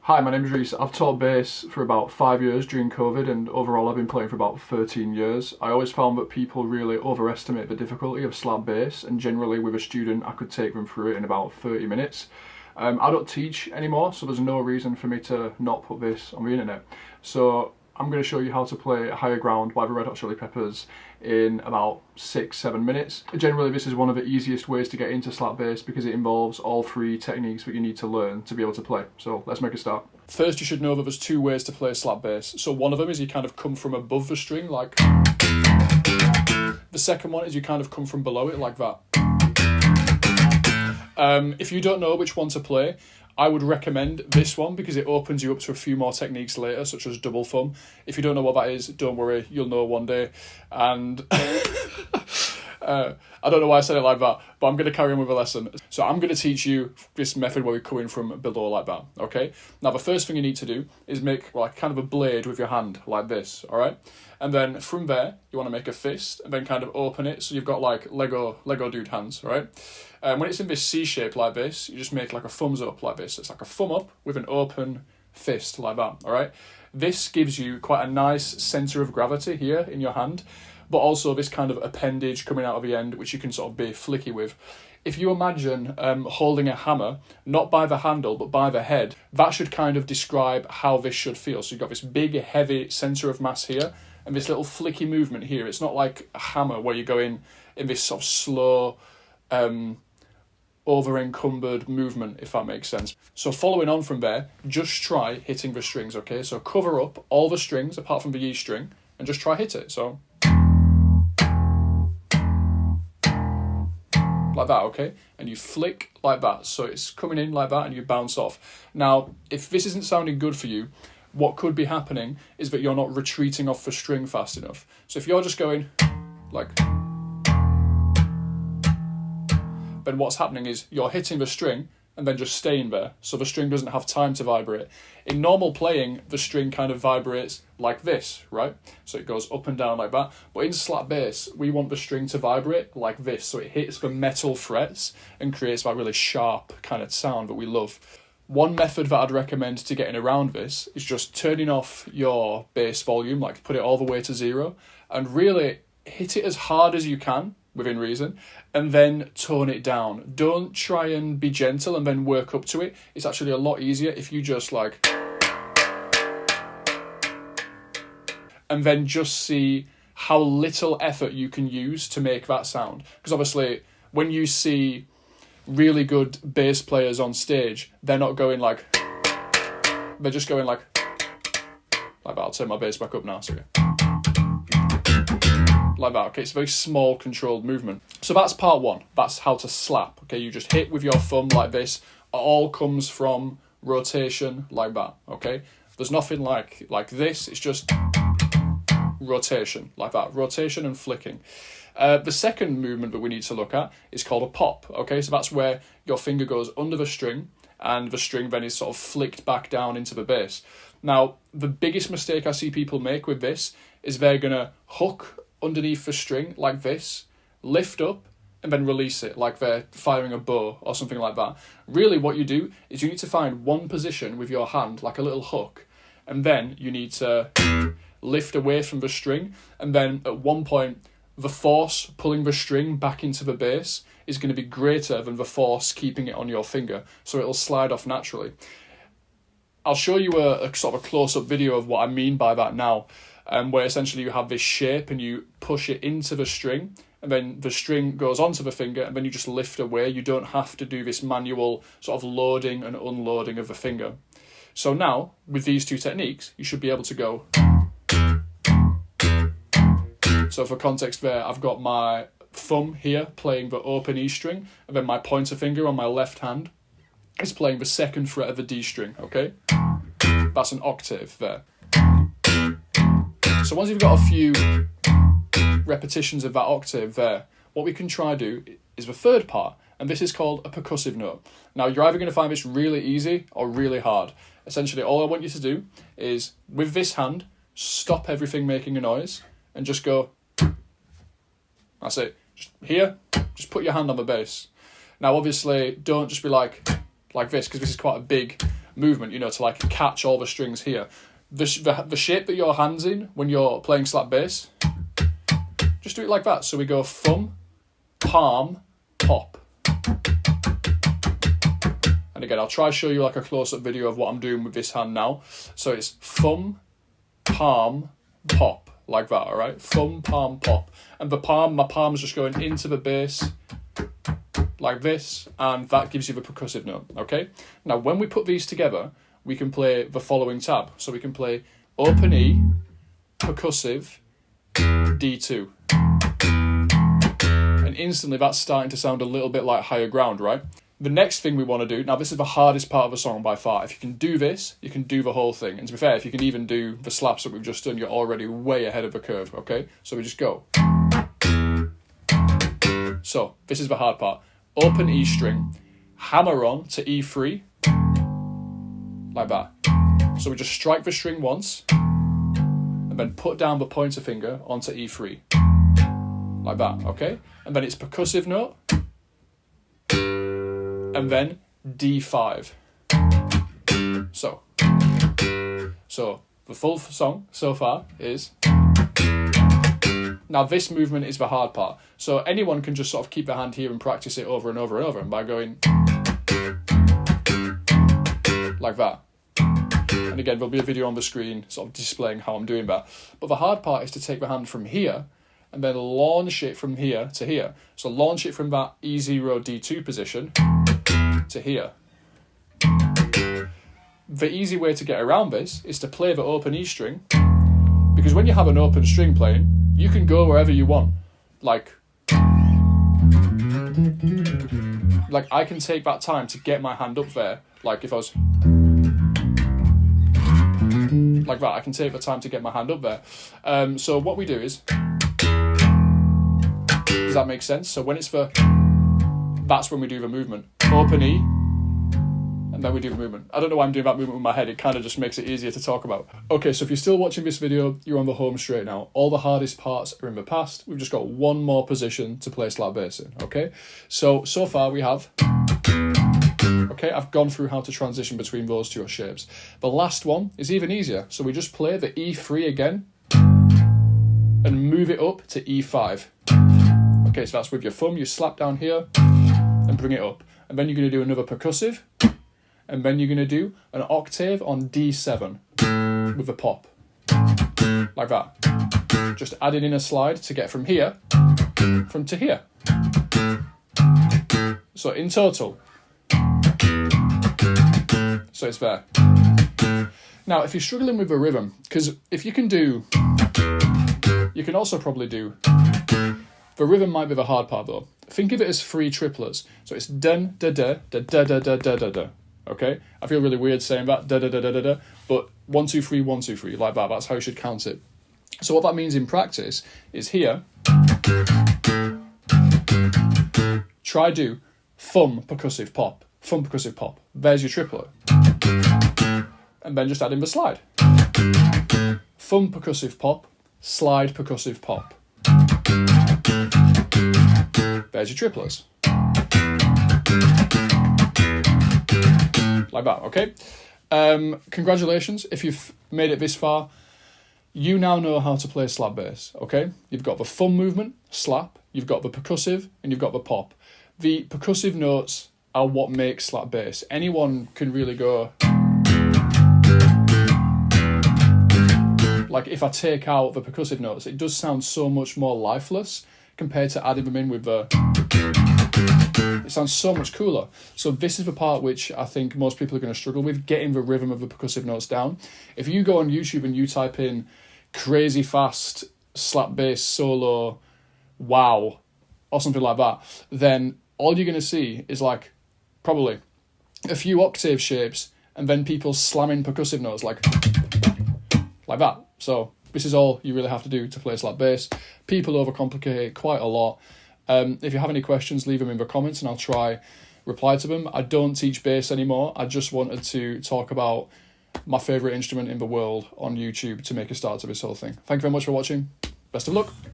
Hi, my name is Reese. I've taught bass for about 5 years during COVID, and overall I've been playing for about 13 years. I always found that people really overestimate the difficulty of slap bass, and generally with a student I could take them through it in about 30 minutes. I don't teach anymore, so there's no reason for me to not put this on the internet. So I'm going to show you how to play Higher Ground by the Red Hot Chili Peppers in about 6-7 minutes. Generally this is one of the easiest ways to get into slap bass because it involves all three techniques that you need to learn to be able to play. So let's make a start. First, you should know that there's two ways to play slap bass. So one of them is you kind of come from above the string like. The second one is you kind of come from below it like that. If you don't know which one to play, I would recommend this one because it opens you up to a few more techniques later, such as double thumb. If you don't know what that is, don't worry, you'll know one day. And I don't know why I said it like that, but I'm going to carry on with the lesson. So I'm going to teach you this method where we come in from below like that, okay? Now the first thing you need to do is make like kind of a blade with your hand like this, all right? And then from there, you want to make a fist and then kind of open it so you've got like Lego dude hands, right? When it's in this C shape like this, you just make like a thumbs up like this. It's like a thumb up with an open fist like that, all right? This gives you quite a nice center of gravity here in your hand, but also this kind of appendage coming out of the end, which you can sort of be flicky with. If you imagine holding a hammer, not by the handle, but by the head, that should kind of describe how this should feel. So you've got this big, heavy center of mass here, and this little flicky movement here. It's not like a hammer where you go in this sort of slow, over-encumbered movement, if that makes sense. So following on from there, just try hitting the strings, okay? So cover up all the strings apart from the E string and just try hit it. So like that, okay? And you flick like that. So it's coming in like that and you bounce off. Now, if this isn't sounding good for you, what could be happening is that you're not retreating off the string fast enough. So if you're just going like, then what's happening is you're hitting the string and then just staying there. So the string doesn't have time to vibrate. In normal playing, the string kind of vibrates like this, right? So it goes up and down like that. But in slap bass, we want the string to vibrate like this. So it hits the metal frets and creates that really sharp kind of sound that we love. One method that I'd recommend to getting around this is just turning off your bass volume, like put it all the way to 0, and really hit it as hard as you can, within reason, and then tone it down. Don't try and be gentle and then work up to it. It's actually a lot easier if you just like, and then just see how little effort you can use to make that sound. Because obviously, when you see really good bass players on stage, they're not going like, they're just going like that. I'll turn my bass back up now, sorry. Like that, okay? It's a very small controlled movement. So that's part one. That's how to slap, okay? You just hit with your thumb like this. It all comes from rotation like that, okay? There's nothing like this. It's just rotation like that. Rotation and flicking. The second movement that we need to look at is called a pop, okay? So that's where your finger goes under the string and the string then is sort of flicked back down into the bass. Now, the biggest mistake I see people make with this is they're going to hook underneath the string like this, lift up, and then release it like they're firing a bow or something like that. Really what you do is you need to find one position with your hand, like a little hook, and then you need to lift away from the string, and then at one point, the force pulling the string back into the bass is going to be greater than the force keeping it on your finger, so it'll slide off naturally. I'll show you a sort of a close-up video of what I mean by that now, where essentially you have this shape and you push it into the string, and then the string goes onto the finger, and then you just lift away. You don't have to do this manual sort of loading and unloading of the finger. So now, with these two techniques, you should be able to go. So for context there, I've got my thumb here playing the open E string, and then my pointer finger on my left hand is playing the second fret of the D string, okay? That's an octave there. So once you've got a few repetitions of that octave there, what we can try do is the third part, and this is called a percussive note. Now, you're either going to find this really easy or really hard. Essentially, all I want you to do is, with this hand, stop everything making a noise, and just go. That's it. Just here, just put your hand on the bass. Now, obviously, don't just be like this, because this is quite a big movement, you know, to like catch all the strings here. The shape that your hand's in when you're playing slap bass, just do it like that. So we go thumb, palm, pop. And again, I'll try to show you like a close-up video of what I'm doing with this hand now. So it's thumb, palm, pop, like that, all right? Thumb, palm, pop. And the palm, my palm's just going into the bass, like this, and that gives you the percussive note, okay? Now, when we put these together, we can play the following tab. So we can play open E, percussive, D2. And instantly that's starting to sound a little bit like higher ground, right? The next thing we want to do, now this is the hardest part of the song by far. If you can do this, you can do the whole thing. And to be fair, if you can even do the slaps that we've just done, you're already way ahead of the curve, okay? So we just go. So this is the hard part. Open E string, hammer on to E3, like that. So we just strike the string once, and then put down the pointer finger onto E3, like that, okay? And then it's percussive note, and then D5. So the full song so far is... Now this movement is the hard part. So anyone can just sort of keep their hand here and practice it over and over and over. And by going like that. And again, there'll be a video on the screen sort of displaying how I'm doing that. But the hard part is to take the hand from here and then launch it from here to here. So launch it from that E0, D2 position to here. The easy way to get around this is to play the open E string, because when you have an open string playing, you can go wherever you want. Like I can take that time to get my hand up there. Like if I was like that, I can take the time to get my hand up there. So what we do is, does that make sense? So when it's that's when we do the movement. Open E, and then we do the movement. I don't know why I'm doing that movement with my head. It kind of just makes it easier to talk about. Okay, so if you're still watching this video, you're on the home straight now. All the hardest parts are in the past. We've just got one more position to play slap bass in, okay? So far we have... Okay, I've gone through how to transition between those two shapes. The last one is even easier. So we just play the E3 again and move it up to E5. Okay, so that's with your thumb. You slap down here and bring it up. And then you're going to do another percussive. And then you're going to do an octave on D7 with a pop. Like that. Just adding in a slide to get from here to here. So in total... So it's there. Now, if you're struggling with the rhythm, because if you can do... You can also probably do... The rhythm might be the hard part though. Think of it as 3 triplets. So it's dun, da, da, da, da, da, da, da, da, da. Okay? I feel really weird saying that, da, da, da, da, da, da. But 1, 2, 3, 1, 2, 3, like that. That's how you should count it. So what that means in practice is here... Try do thumb percussive pop. Thumb percussive pop. There's your triplet. And then just add in the slide. Thumb percussive pop, slide percussive pop. There's your triplets. Like that, okay? Congratulations, if you've made it this far. You now know how to play slap bass, okay? You've got the thumb movement, slap, you've got the percussive, and you've got the pop. The percussive notes are what makes slap bass. Anyone can really go... Like if I take out the percussive notes, it does sound so much more lifeless compared to adding them in with the... It sounds so much cooler. So this is the part which I think most people are going to struggle with, getting the rhythm of the percussive notes down. If you go on YouTube and you type in crazy fast slap bass solo wow or something like that, then all you're going to see is like probably a few octave shapes and then people slamming percussive notes like that. So this is all you really have to do to play slap bass. People overcomplicate it quite a lot. If you have any questions, leave them in the comments and I'll try reply to them. I don't teach bass anymore. I just wanted to talk about my favourite instrument in the world on YouTube to make a start to this whole thing. Thank you very much for watching. Best of luck.